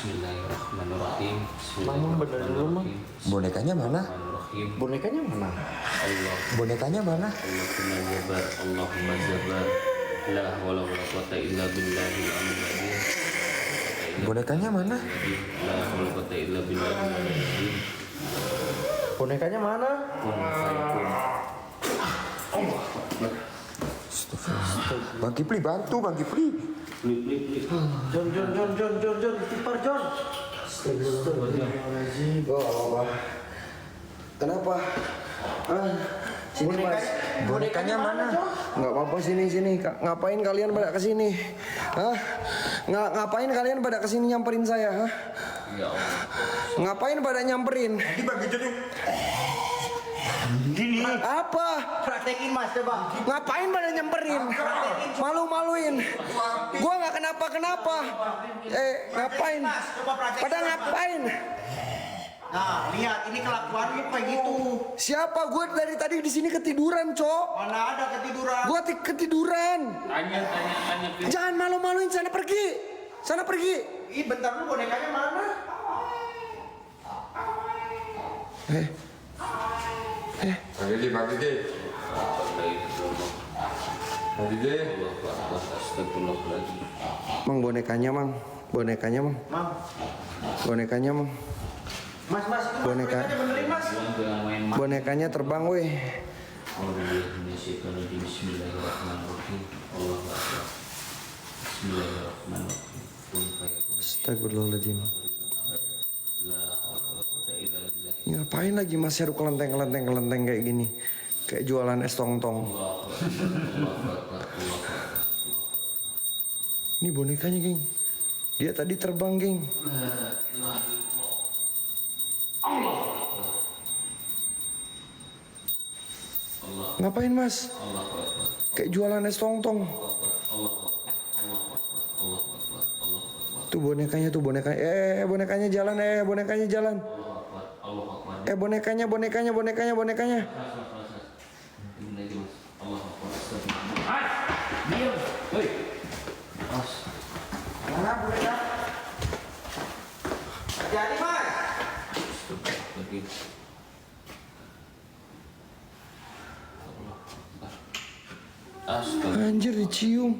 Bismillahirrahmanirrahim. Mama bener dulu, Mam. Bonekanya mana? Bonekanya mana? Allah. Bonekanya mana? Allahumma zabar, Allahumma zabar. La hawla wala quwata illa billahil aliyyil azim. Bonekanya mana? La hawla wala quwata illa billahil aliyyil azim. Bonekanya mana? Kun fayakun. Bang Kipli bantu, Bang Kipli. Plip. Jon, tipar Jon. Astagfirullahaladzim. Oh, apa? Kenapa? Sini Mas. Bonekanya mana? Nggak apa-apa, sini. Ngapain kalian pada kesini? Hah? Ngapain kalian pada kesini nyamperin saya? Hah? Ya Allah. Ngapain pada nyamperin? Ini bagi jadi. Gini. Apa? Praktekin Mas coba. Ngapain pada nyamperin? Malu-maluin. Gua nggak kenapa-kenapa. Ngapain? Pada ngapain? Nah, lihat ini kelakuanmu kayak gitu. Siapa? Gue dari tadi di sini ketiduran, Cok. Mana ada ketiduran? Gue ketiduran. Tanya. Jangan malu-maluin, sana pergi. Ih, bentar dulu bonekanya mana? Bang Didi. Astagfirullahaladzim. Mang, bonekanya, Mang. Mam. Mas, itu Boneka. bonekanya benerin Mas. Jangan main main. Bonekanya terbang, weh. Bismillahirrahmanirrahim. Allahu Akbar. Bismillahirrahmanirrahim. Kun fayakun. Astagfirullahaladzim. La hawla wala quwata illa billah. Ngapain lagi Mas Heru kelenteng kayak gini? Kayak jualan es tong-tong. Allahu Akbar. Ini bonekanya, geng. Dia tadi terbang, geng. Ngapain, Mas? Kayak jualan es tong-tong. Tuh bonekanya. Bonekanya jalan. Bonekanya. Diam. Hei. Mas. Mana boneka? Jadi Mas. Pergi. Astaga. Anjir, dicium.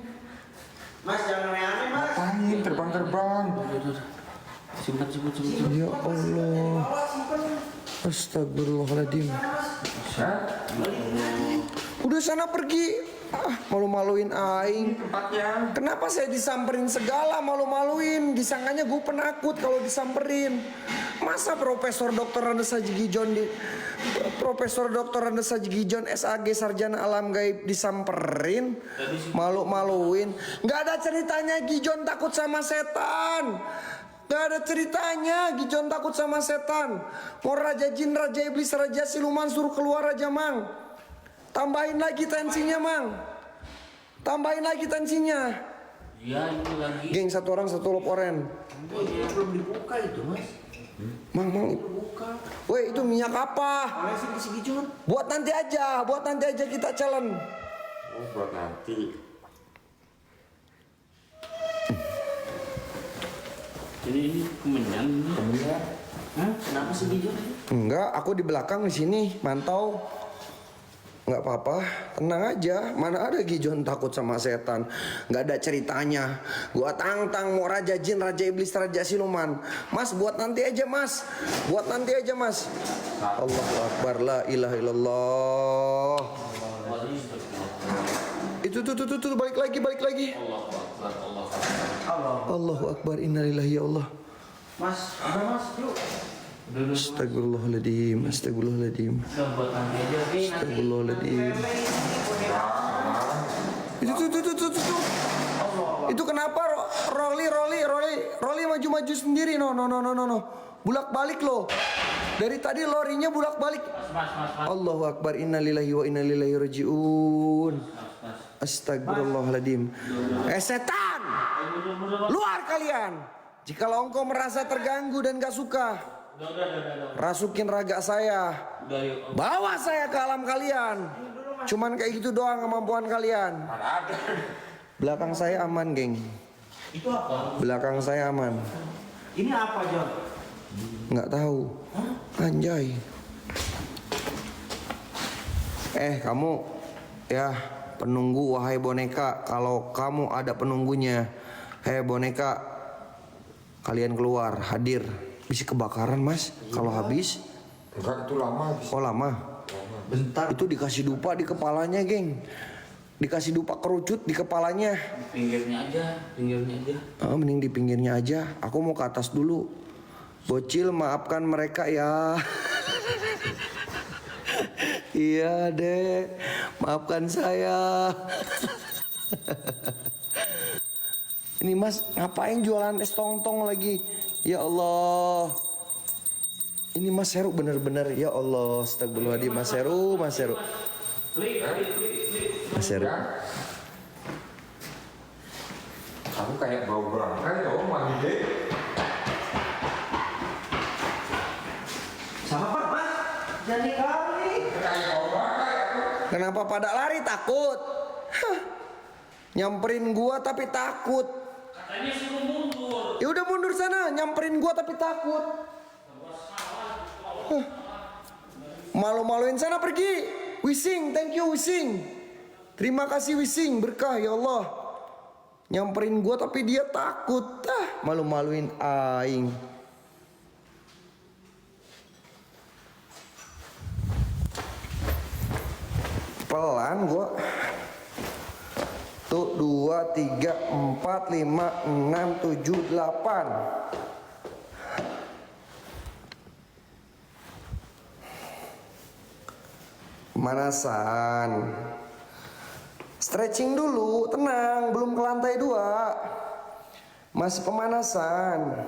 Mas jangan aneh-aneh Mas. Angin terbang. Simpan. Ya Allah. Astagfirullahaladzim. Udah sana pergi. Malu-maluin aing. Tempatnya. Kenapa saya disamperin segala, malu-maluin? Disangkanya gue penakut kalau disamperin. Masa Profesor Dr. Andes Haji Gijon SAG Sarjana Alam Gaib disamperin, malu-maluin? Nggak ada ceritanya Gijon takut sama setan. Gak ada ceritanya Gijon takut sama setan. Mau raja jin, raja iblis, raja siluman suruh keluar aja, Mang. Tambahin lagi tensinya, Mang. Ya ini lagi. Geng, satu orang satu lop oren. Belum dibuka itu Mas. Mang. Woi, itu minyak apa? Mana sih si Gijon? Buat nanti aja kita challenge. Oh, buat nanti. Ini kemenyan. Hah? Kenapa si Gijon? Enggak, aku di belakang di sini mantau. Nggak apa-apa, tenang aja. Mana ada Gijon takut sama setan? Nggak ada ceritanya. Gua tantang mau raja jin, raja iblis, raja siluman. Mas, buat nanti aja, Mas. Allahu Akbar, la ilaha illallah. Itu balik lagi. Allahu Akbar, innalillahi ya Allah. Mas, ada Mas, yuk. Astagfirullahaladzim. Udah buat nanti aja. Astagfirullahaladzim. Itu. Itu kenapa Rolly maju sendiri? No. Bulak-balik loh. Dari tadi lorinya bulak-balik. Mas. Allahu Akbar, innalillahi wa inna ilaihi rajiun. Astagfirullahaladzim. Setan, luar kalian. Jikalau engkau merasa terganggu dan gak suka, rasukin raga saya, bawa saya ke alam kalian. Cuman kayak gitu doang kemampuan kalian. Belakang saya aman, geng. Itu apa? Belakang saya aman. Ini apa, John? Nggak tahu. Anjay. Kamu ya penunggu, wahai boneka, kalau kamu ada penunggunya. Boneka, kalian keluar, hadir. Bisa kebakaran, Mas, kalau habis. Enggak, itu lama. Oh, lama. Bentar. Itu dikasih dupa di kepalanya, geng. Dikasih dupa kerucut di kepalanya. Pinggirnya aja. Mending di pinggirnya aja. Aku mau ke atas dulu. Bocil, maafkan mereka ya. Iya, Dek. Maafkan saya. Ini Mas ngapain jualan es tong-tong lagi? Ya Allah. Ini Mas Heru bener-bener, ya Allah. Astagfirullahaladzim, Mas Heru. Mas Heru. Kamu kayak bau berangkai ya, mandi deh. Sahabat, Mas. Jadi kali. Kayak bau berangkai aku. Kenapa pada lari? Takut. Nyamperin gua tapi takut. Katanya suruh mundur. Ya udah mundur sana, nyamperin gua tapi takut. Malu-maluin sana, pergi. Wising, thank you Wising. Terima kasih Wising, berkah ya Allah. Nyamperin gua tapi dia takut. Malu-maluin aing. Pelan gua. Tuh 2, 3, 4, 5, 6, 7, 8. Pemanasan. Stretching dulu, tenang, belum ke lantai 2. Masih pemanasan.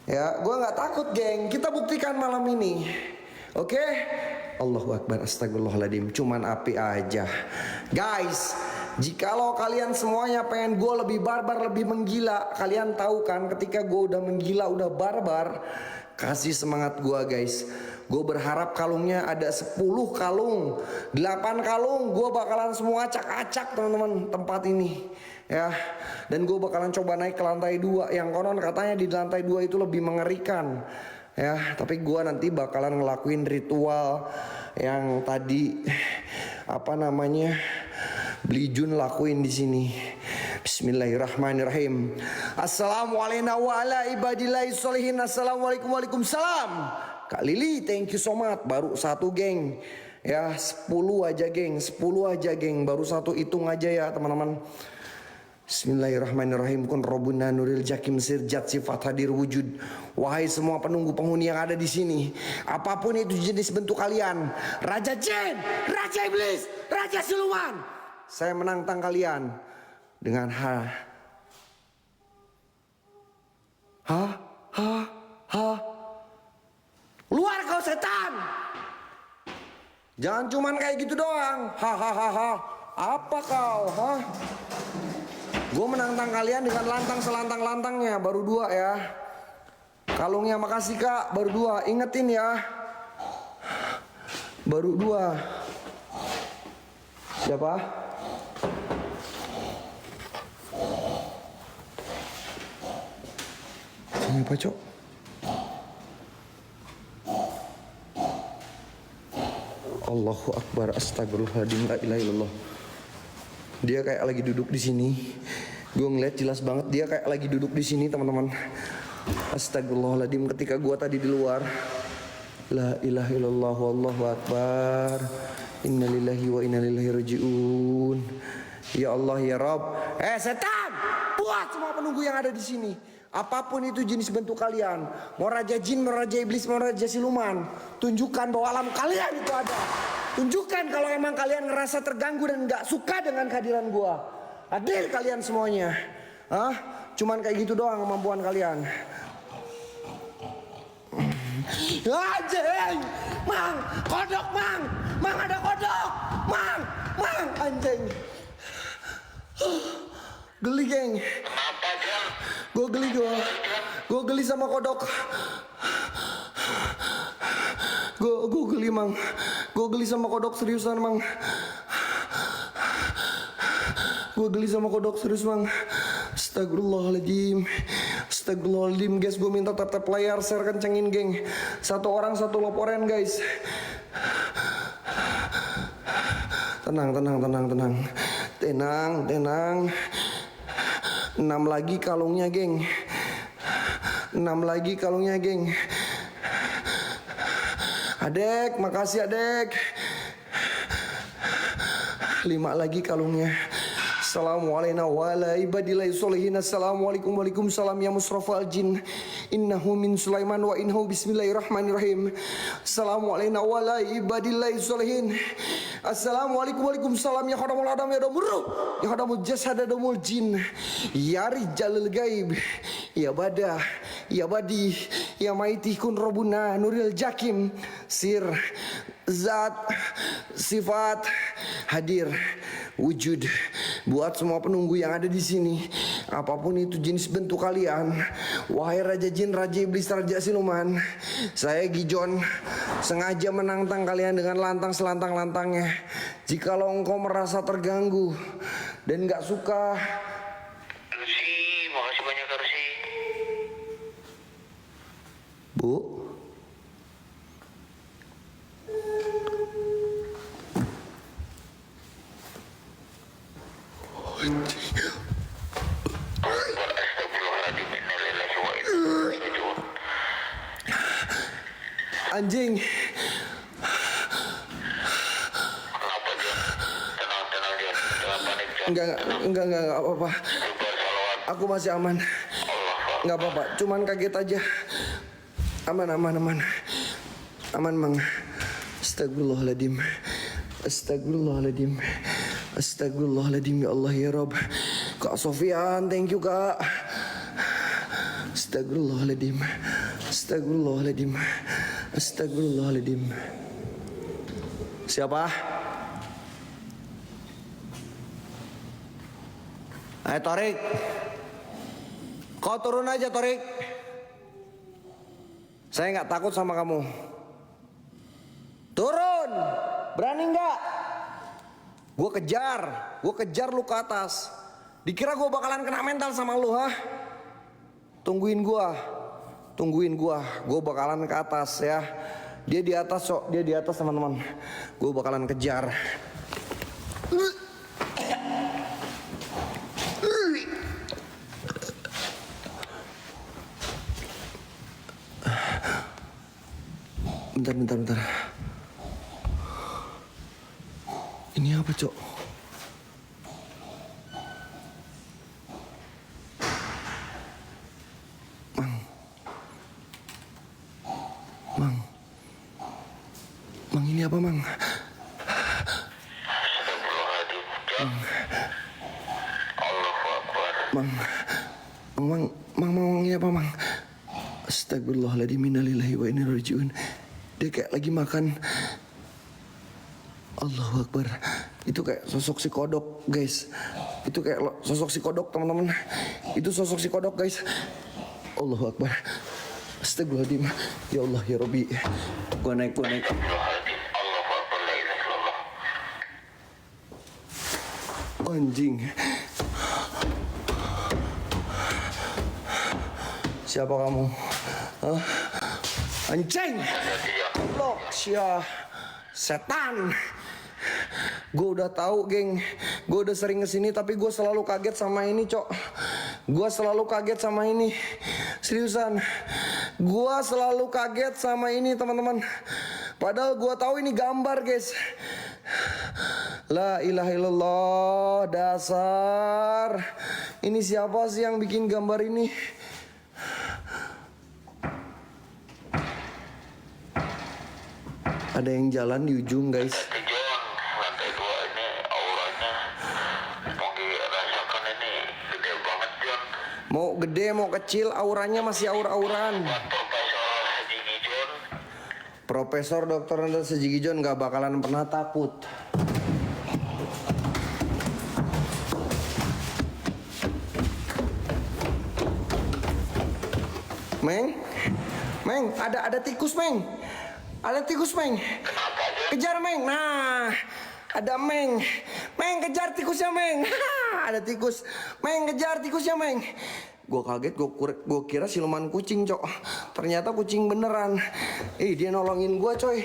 Ya, gua nggak takut, geng. Kita buktikan malam ini. Oke? Allahu Akbar, astagfirullahaladzim. Cuman api aja. Guys, jikalau kalian semuanya pengen gue lebih barbar, lebih menggila, kalian tahu kan ketika gue udah menggila, udah barbar, kasih semangat gue, guys. Gue berharap kalungnya ada 10 kalung, 8 kalung. Gue bakalan semua acak-acak, teman-teman, tempat ini. Ya, dan gue bakalan coba naik ke lantai 2. Yang konon katanya di lantai 2 itu lebih mengerikan. Ya, tapi gue nanti bakalan ngelakuin ritual yang tadi Beli Jun lakuin di sini. Bismillahirrahmanirrahim. Assalamualaikum warahmatullahi wabarakatuh. Assalamualaikum, waalaikumsalam. Kak Lili, thank you so much. Baru 1, geng. Ya, 10 aja, geng. 10 aja, geng. Baru 1, hitung aja ya, teman-teman. Bismillahirrahmanirrahim. Kun Robuna Nuril Jakim Sirjat Sifat Hadir Wujud. Wahai semua penunggu penghuni yang ada di sini, apapun itu jenis bentuk kalian, Raja Jin, Raja Iblis, Raja Siluman, saya menantang kalian dengan Luar kau setan. Jangan cuman kayak gitu doang. Apa kau? Gue menantang kalian dengan lantang selantang-lantangnya. Baru 2 ya. Kalungnya makasih kak. Baru 2. Ingetin ya. Baru 2. Siapa? Ini apa, Cok? Allahu Akbar, astagfirullahaladzim, la ilaha illallah. Dia kayak lagi duduk di sini. Gue ngeliat jelas banget dia kayak lagi duduk di sini, teman-teman. Astagfirullahaladzim, ketika gue tadi di luar. La ilaha illallah, wallahu akbar. Innalillahi wa inna ilaihi rajiun. Ya Allah ya Rabb. Setan, buat semua penunggu yang ada di sini. Apapun itu jenis bentuk kalian, mau raja jin, mau raja iblis, mau raja siluman, tunjukkan bahwa alam kalian itu ada. Tunjukkan kalau emang kalian ngerasa terganggu dan gak suka dengan kehadiran gua. Hadir kalian semuanya. Cuman kayak gitu doang kemampuan kalian. Anjing, Mang, kodok, Mang, Mang ada kodok, Mang, anjing. Geli, geng. Gue geli sama kodok. Gue geli, Mang. Gue geli sama kodok, seriusan, Mang. Gue geli sama kodok, serius, Mang. Astagfirullahaladzim. Astagfirullahaladzim guys, gue minta tap layar, share kencengin geng. Satu orang satu loporen guys. Tenang. Tenang. 6 lagi kalungnya geng. 6 lagi kalungnya geng. Adek, makasih adek. 5 lagi kalungnya. Assalamualaikum warahmatullahi wabarakatuh. Assalamualaikum waalaikumsalam ya musrafal jin. Innahu min Sulaiman wa innahu bismillahirrahmanirrahim. Assalamualaikum warahmatullahi wabarakatuh. Assalamualaikum waalaikumsalam ya khadamul adam ya domuru. Ya khadamul jasad ya domul jin. Ya rijalul gaib. Ya badah. Ya badi. Ya maiti kun robuna nuril jakim. Sir. Zat. Sifat. Hadir. Wujud. Buat semua penunggu yang ada di sini, apapun itu jenis bentuk kalian, wahai raja jin, raja iblis, raja siluman, saya Gijon sengaja menantang kalian dengan lantang selantang-lantangnya. Jikalau engkau merasa terganggu dan gak suka, Rusi, makasih banyak Rusi. Bu, anjing. Kenapa Jon? Tenang Jon, jangan panik Jon. Enggak apa-apa. Bubar salawat. Aku masih aman. Enggak apa-apa, cuman kaget aja. Aman Mang. Astagfirullahaladzim. Astagfirullahaladzim ya Allah ya Rob. Kak Sofian, thank you Kak. Astagfirullahaladzim. Siapa? Ayo Torik. Kau turun aja Torik. Saya nggak takut sama kamu. Turun. Berani nggak? Gue kejar lu ke atas. Dikira gue bakalan kena mental sama lu, ha? Tungguin gue, gue bakalan ke atas ya. Dia di atas teman-teman. Gue bakalan kejar. Bentar. Ini apa, Cok? Mang, ini apa, Mang? Astagfirullahaladzim, Jon. Allahu Akbar. Mang, ini apa, Mang? Astagfirullahaladzim, innalillahi wa inna ilaihi raji'un. Dia kayak lagi makan. Allahu Akbar. Itu kayak sosok si kodok, guys. Itu kayak sosok si kodok, teman-teman. Itu sosok si kodok, guys. Allahu Akbar. Astagfirullahaladzim. Ya Allah, ya Rabbi. Gua naik. Astagfirullahaladzim. Allahu Akbar, la ilaha illallah. Anjing. Siapa kamu? Hah? Anjing. Blok sia. Setan. Gue udah tahu, geng. Gue udah sering kesini, tapi gue selalu kaget sama ini, Cok. Gue selalu kaget sama ini. Seriusan. Gue selalu kaget sama ini, teman-teman. Padahal gue tahu ini gambar, guys. La ilaha illallah. Dasar. Ini siapa sih yang bikin gambar ini? Ada yang jalan di ujung, guys. Jon, lantai 2 ini auranya mau dirasakan, ini gede banget Jon. Mau gede mau kecil, auranya masih aur-auran. Profesor Sejigi Jon. Profesor Dr. Nanda Sejigi Jon gak bakalan pernah takut. Meng, ada tikus, Meng. Ada tikus, Meng. Kejar, Meng. Nah, ada Meng. Meng, kejar tikusnya, Meng. Ada tikus. Meng, kejar tikusnya, Meng. Gue kaget, gue kira siluman kucing, Cok. Ternyata kucing beneran. Dia nolongin gue, coy.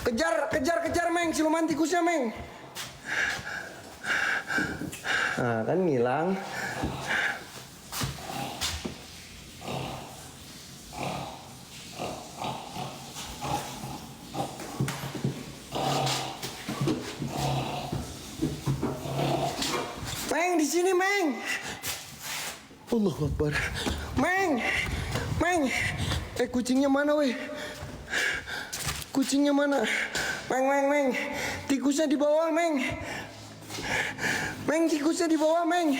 Kejar, Meng, siluman tikusnya, Meng. Nah, kan ngilang. Meng, di sini, Meng. Allahu Akbar. Meng. Kucingnya mana, weh? Kucingnya mana? Meng. Tikusnya di bawah, Meng. Tikusnya di bawah, Meng.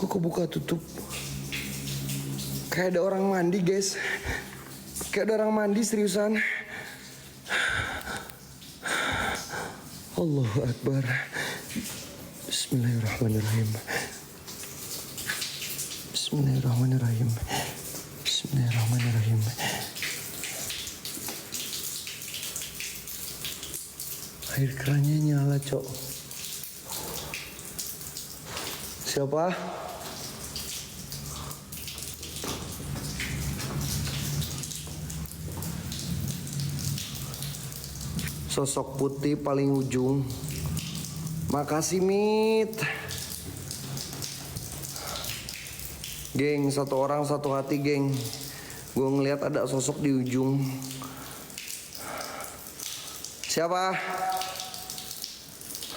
Kok kebuka tutup? Kayak ada orang mandi, guys. Kayak ada orang mandi, seriusan. Allahu Akbar. Bismillahirrahmanirrahim. Air kerannya nyala, Cok. Siapa? Sosok putih paling ujung. Makasih, Mit. Geng, satu orang satu hati, geng. Gue ngeliat ada sosok di ujung. Siapa?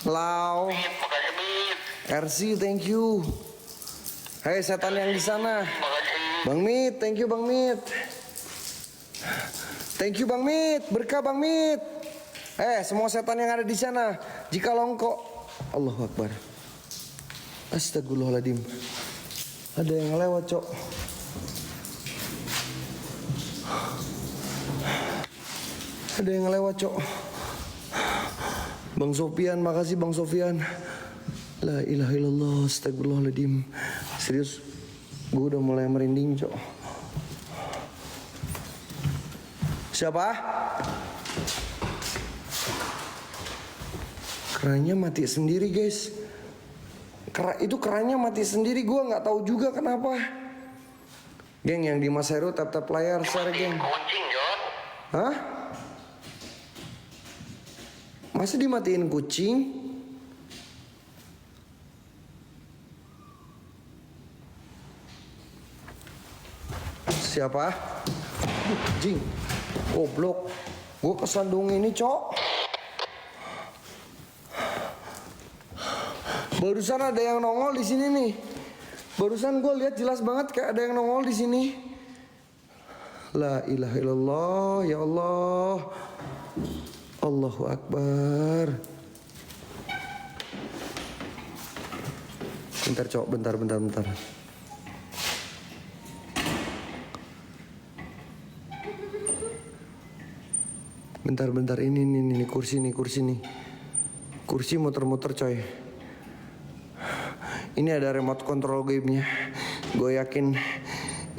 Lau. RC, thank you. Hei, setan yang di sana. Bang Mit, thank you, Bang Mit. Thank you, Bang Mit. Berkah, Bang Mit. Semua setan yang ada di sana, jika longkok. Allahu Akbar. Astagfirullahaladzim. Ada yang lewat, Cok. Ada yang lewat, Cok. Bang Sofian, makasih Bang Sofian. La ilaha illallah, astagfirullahaladzim. Serius, gue udah mulai merinding, Cok. Siapa? Kerannya mati sendiri, guys. Itu kerannya mati sendiri, gue nggak tahu juga kenapa. Geng, yang di Mas Heru tap layar share, geng. Hah? Masa dimatiin kucing? Siapa? Jing, goblok. Gue kesandung ini, Cok. Barusan ada yang nongol di sini nih. Barusan gue lihat jelas banget kayak ada yang nongol di sini. La ilaha illallah, ya Allah. Allahu Akbar. Bentar, Cok, bentar. Bentar, ini kursi nih. Kursi muter-muter, coy. Ini ada remote control game-nya. Gue yakin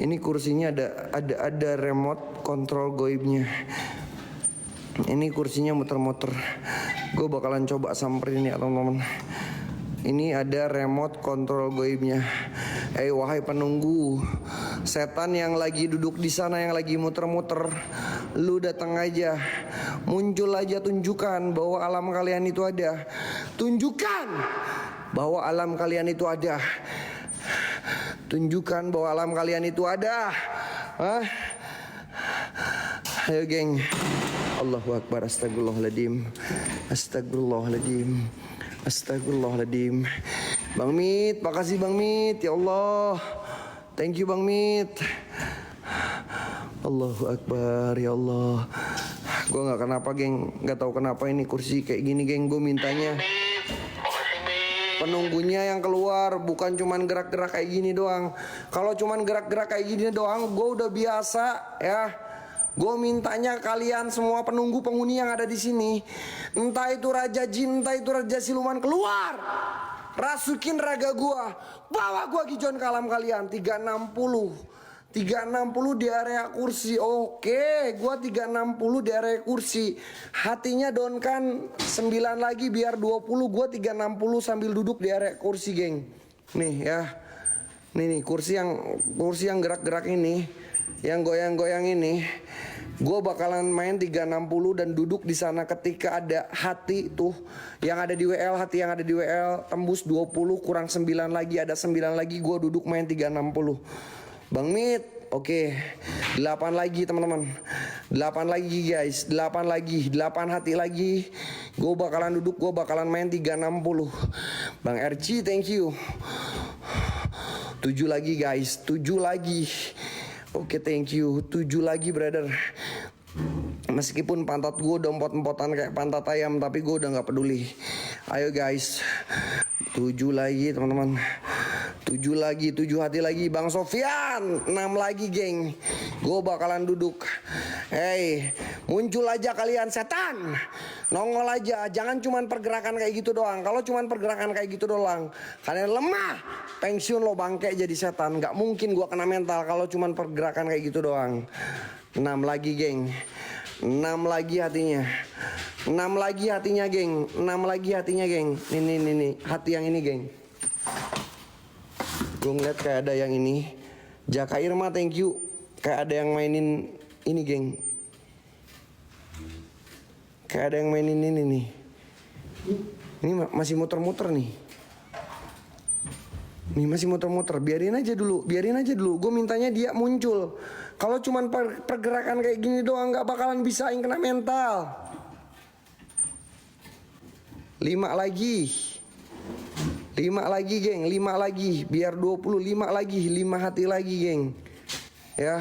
ini kursinya ada remote control game-nya. Ini kursinya muter-muter. Gue bakalan coba samperin ya, teman-teman. Ini ada remote control game-nya. Wahai penunggu, setan yang lagi duduk di sana, yang lagi muter-muter, lu datang aja. Muncul aja, tunjukkan bahwa alam kalian itu ada. Tunjukkan bahwa alam kalian itu ada. Tunjukkan bahwa alam kalian itu ada. Hah? Ayo, geng. Allahu Akbar. Astagfirullahaladzim. Bang Mit, makasih Bang Mit. Ya Allah, thank you Bang Mit. Allahu Akbar, ya Allah. Gue nggak kenapa, geng. Nggak tahu kenapa ini kursi kayak gini, geng. Gue mintanya penunggunya yang keluar, bukan cuman gerak-gerak kayak gini doang. Kalau cuman gerak-gerak kayak gini doang, gue udah biasa, ya. Gue mintanya kalian semua penunggu penghuni yang ada di sini, entah itu raja jin, entah itu raja siluman, keluar, rasukin raga gue, bawa gue Gijon ke alam kalian. 360 360 di area kursi. Oke, gua 360 di area kursi. Hatinya Don kan 9 lagi biar 20. Gua 360 sambil duduk di area kursi, geng. Nih ya. Nih kursi yang gerak-gerak ini, yang goyang-goyang ini. Gue bakalan main 360 dan duduk di sana ketika ada hati tuh yang ada di WL, hati yang ada di WL tembus 20 kurang 9 lagi, ada 9 lagi, gue duduk main 360. Bang Mit, oke. 8 lagi teman-teman. 8 lagi guys, 8 lagi, 8 hati lagi. Gue bakalan duduk, gue bakalan main 360. Bang RC, thank you. 7 lagi guys, 7 lagi. Oke, thank you. 7 lagi brother. Meskipun pantat gue udah empot-empotan kayak pantat ayam, tapi gue udah gak peduli. Ayo guys, 7 lagi teman-teman. 7 lagi, 7 hati lagi. Bang Sofian, 6 lagi geng. Gue bakalan duduk. Hey, muncul aja kalian setan. Nongol aja, jangan cuman pergerakan kayak gitu doang. Kalau cuman pergerakan kayak gitu doang, kalian lemah. Pensiun lo bangke jadi setan. Gak mungkin gue kena mental kalau cuman pergerakan kayak gitu doang. 6 lagi geng. 6 lagi hatinya. 6 lagi hatinya geng. 6 lagi hatinya geng. Nih. Hati yang ini geng. Gue ngeliat kayak ada yang ini. Jaka Irma, thank you. Kayak ada yang mainin ini geng. Kayak ada yang mainin ini nih. Ini masih muter-muter nih. Nih masih muter-muter. Biarin aja dulu. Gue mintanya dia muncul. Kalau cuman pergerakan kayak gini doang gak bakalan bisa kena mental. 5 lagi. 5 lagi geng, 5 lagi. Biar 25 lagi, 5 hati lagi geng. Ya.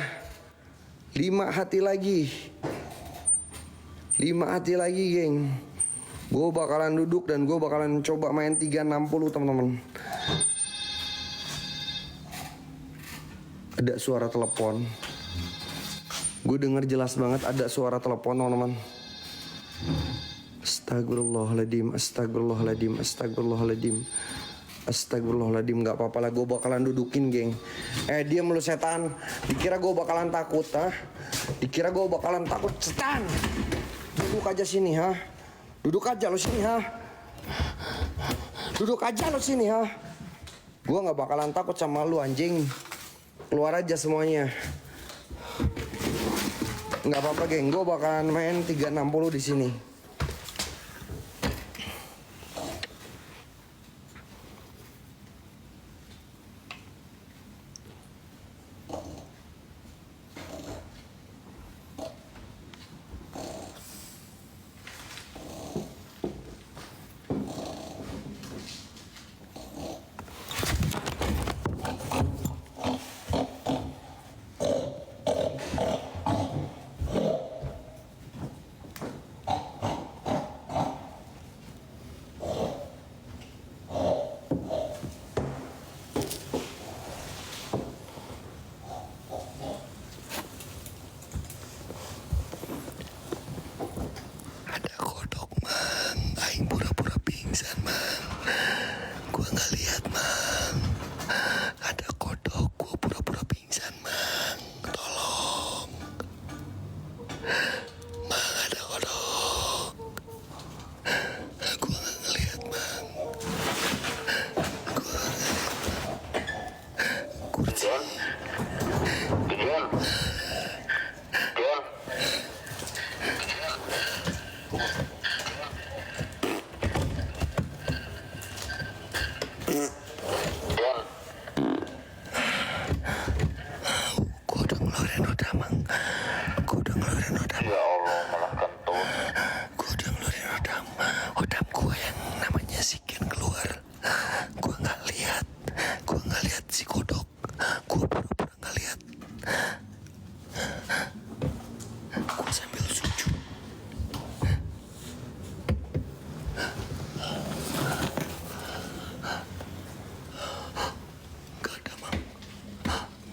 5 hati lagi. 5 hati lagi geng. Gue bakalan duduk dan gue bakalan coba main 360 teman-teman. Ada suara telepon. Gue denger jelas banget ada suara telepon teman-teman. Astagfirullahaladzim, astagfirullahaladzim, astagfirullahaladzim. Astagfirullahaladzim, gak apa-apa lah, gue bakalan dudukin geng. Diam lu setan. Dikira gue bakalan takut, ha? Dikira gue bakalan takut, setan. Duduk aja sini, ha? Duduk aja lo sini, ha? Duduk aja lo sini, ha? Gue gak bakalan takut sama lu anjing. Keluar aja semuanya. Gak apa-apa geng, gue bakalan main 360 di sini.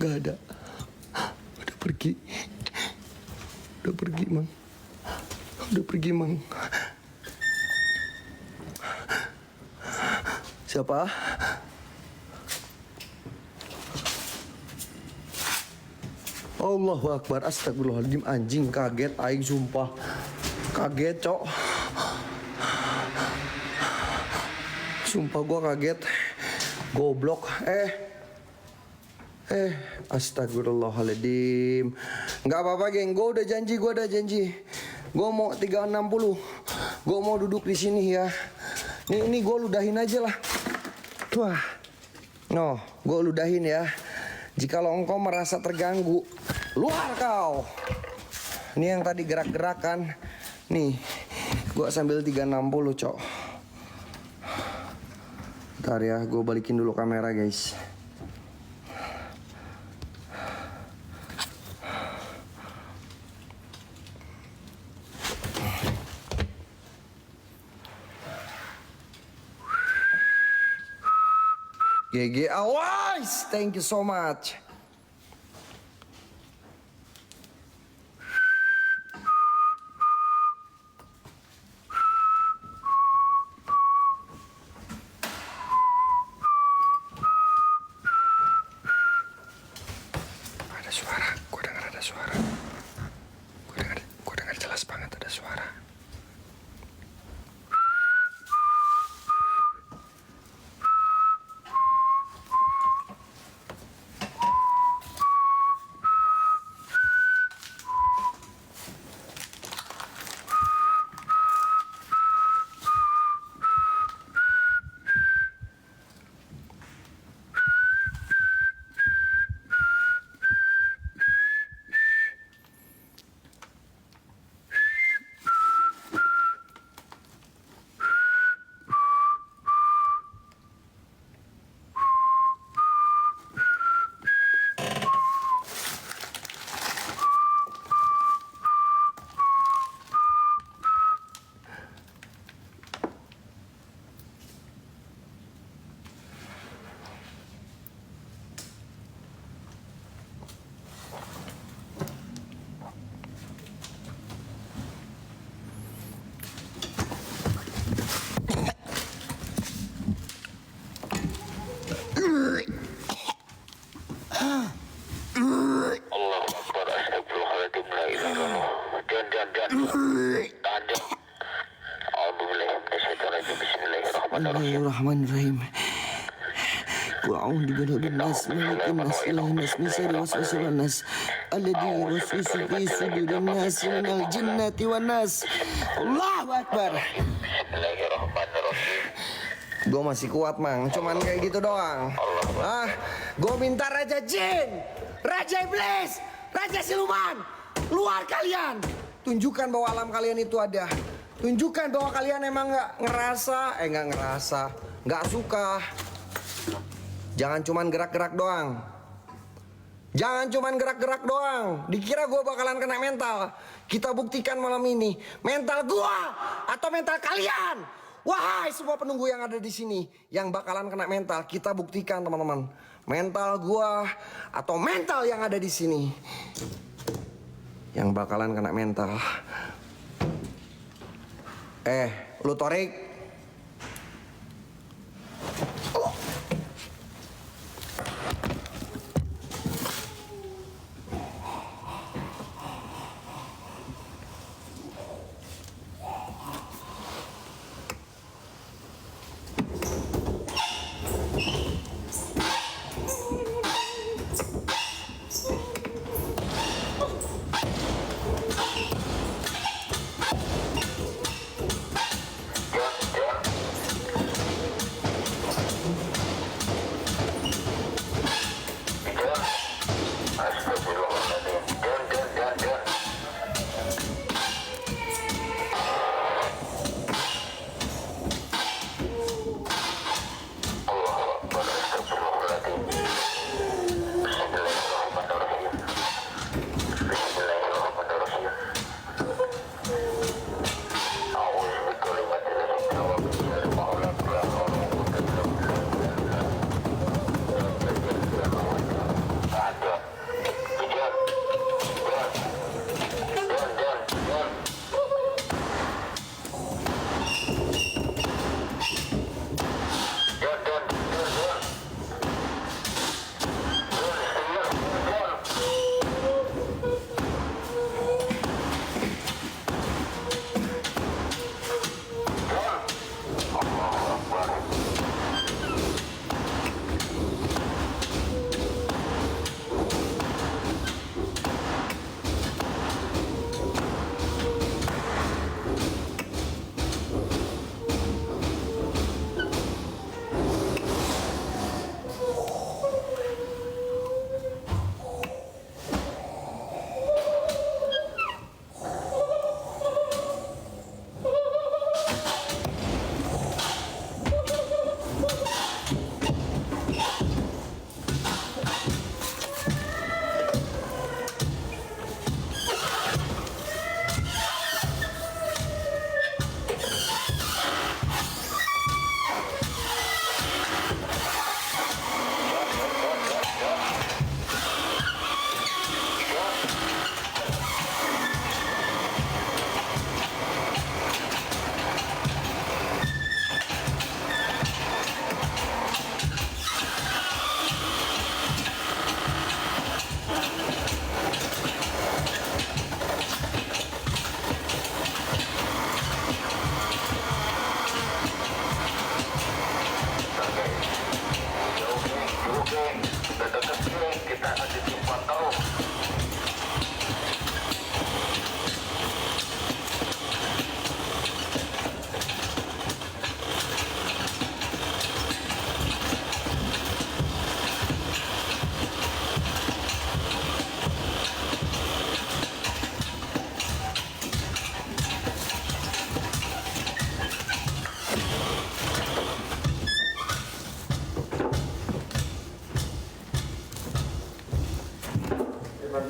Gak ada. Udah pergi. Udah pergi, Mang. Udah pergi, Mang. Siapa? Allahu Akbar, astagfirullahaladzim. Anjing, kaget aing sumpah. Kaget, cok. Sumpah gua kaget. Goblok. Astagfirullahaladzim. Nggak apa-apa, geng. Gua udah janji. Gua mau 360. Gua mau duduk di sini ya. Ini gua ludahin aja lah. Wah. No, gua ludahin ya. Jikalau engkau merasa terganggu, luar kau. Ini yang tadi gerak-gerakan. Nih, gua sambil 360, cok. Bentar ya, gua balikin dulu kamera, guys. GG Awas, thank you so much. Ada suara, gue dengar ada suara. Gue dengar jelas banget ada suara. Allahu Akbar, astagfirullahaladzim, la ilaha illallah. Tahan. A'udzubillahi minasyaitonirrajim. Bismillahirrahmanirrahim. Bismillahirrahmanirrahim. Wa'udzu birabbin nas, malikin nas, ilahin nas, min syarri waswasil nas, alladzi yuwaswisu fi sudurin nas, minal jinnati wan nas. Allahu Akbar. Bismillahirrahmanirrahim. Gue masih kuat, Mang. Cuman kayak gitu doang. Gue minta Raja Jin, Raja Iblis, Raja Siluman, luar kalian. Tunjukkan bahwa alam kalian itu ada. Tunjukkan bahwa kalian emang nggak suka. Jangan cuman gerak-gerak doang. Dikira gue bakalan kena mental. Kita buktikan malam ini mental gue atau mental kalian. Wahai semua penunggu yang ada di sini yang bakalan kena mental, kita buktikan teman-teman. Mental gua atau mental yang ada di sini yang bakalan kena mental. Lu Torik.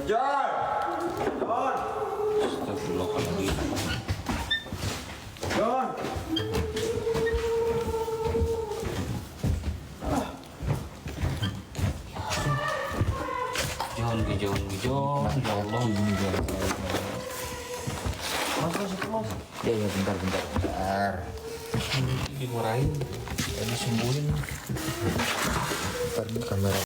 John. Astagfirullahaladzim. John. Gijon. Ya Allah. Ya bentar. Dimarahin. Disembuhin. Ntar kamera